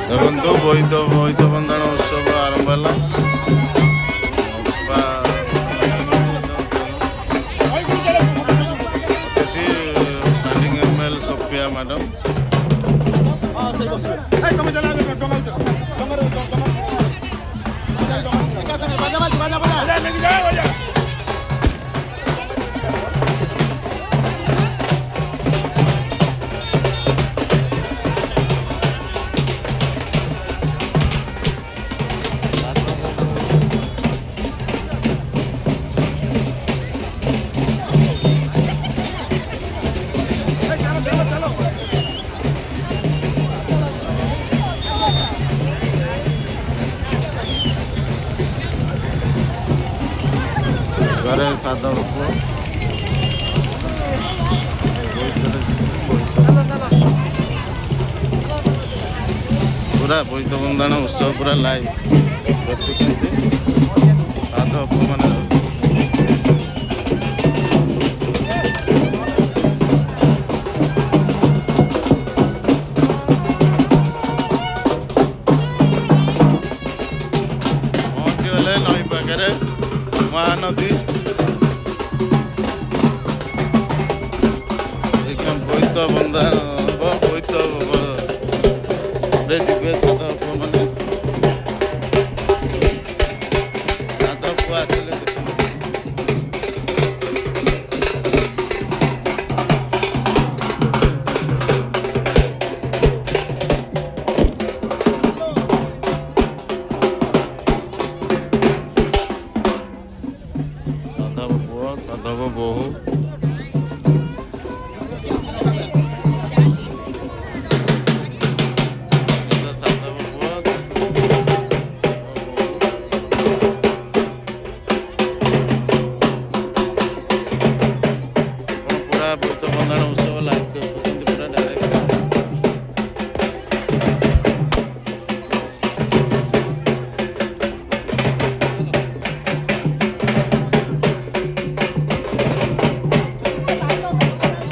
ଦେଖନ୍ତୁ ବୋଇତ ବନ୍ଦାଣ ଉତ୍ସବ ଆରମ୍ଭ ହେଲା। ଅତିଥି ଷ୍ଟାଣ୍ଡିଂ ML ସୋଫିଆ ମ୍ୟାଡ଼ାମ। ଘରେ ସାଧବ ପୁଅ ପୁରା ବୋଇତ ବନ୍ଦାଣ ଉତ୍ସବ ପୁରା ଲାଇଭ୍ ଦେଖୁଛନ୍ତି ସାଧବ ପୁଅ ମାନେ। ପହଞ୍ଚିଗଲେ ନଈ ପାଖରେ ମହାନଦୀ। ବୋଇତ ବନ୍ଦାଣ ବୋଇତରେ ଯିବେ ସାଧବ ପୁଅ ମାନେ। ସାଧବ ପୁଅ ଆସିଲେ ଦେଖନ୍ତୁ ସାଧବ ପୁଅ ସାଧବ ବୋହୂ। ବୋଇତ ବନ୍ଦାଣ ଉତ୍ସବ ଲାଇଭ୍ ଦେଖୁଛନ୍ତି ପୁରା ଡାଇରେକ୍ଟ।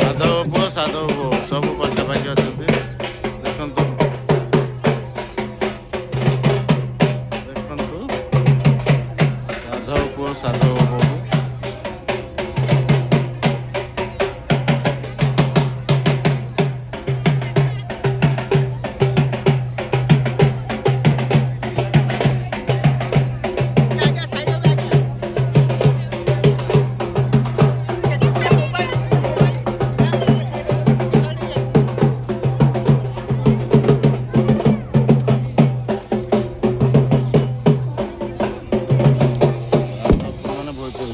ସାଧବ ପୁଅ ସାଧବ ବୋହୂ ସବୁ ପାଖାପାଖି ଅଛନ୍ତି ଦେଖନ୍ତୁ। ଦେଖନ୍ତୁ ସାଧବ ପୁଅ ସାଧବ ବୋହୂ।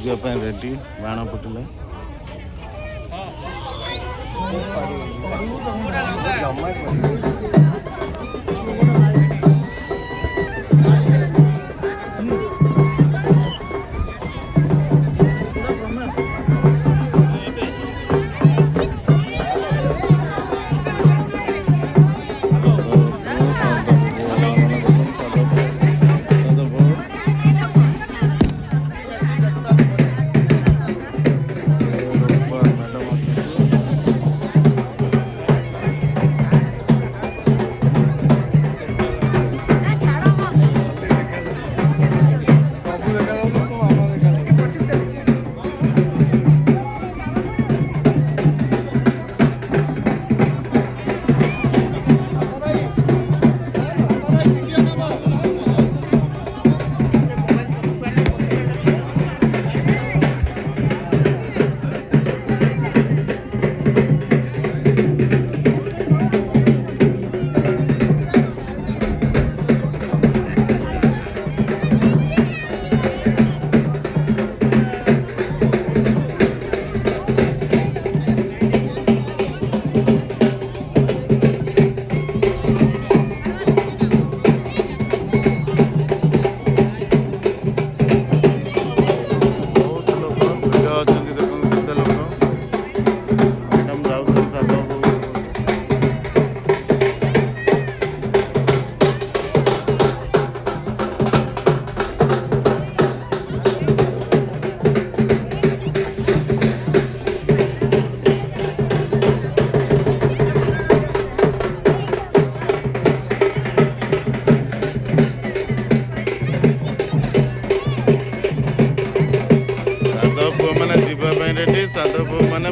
ଯିବା ପାଇଁ ରେଡି ବାଣ ଫୁଟିଲା।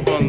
బాగుంది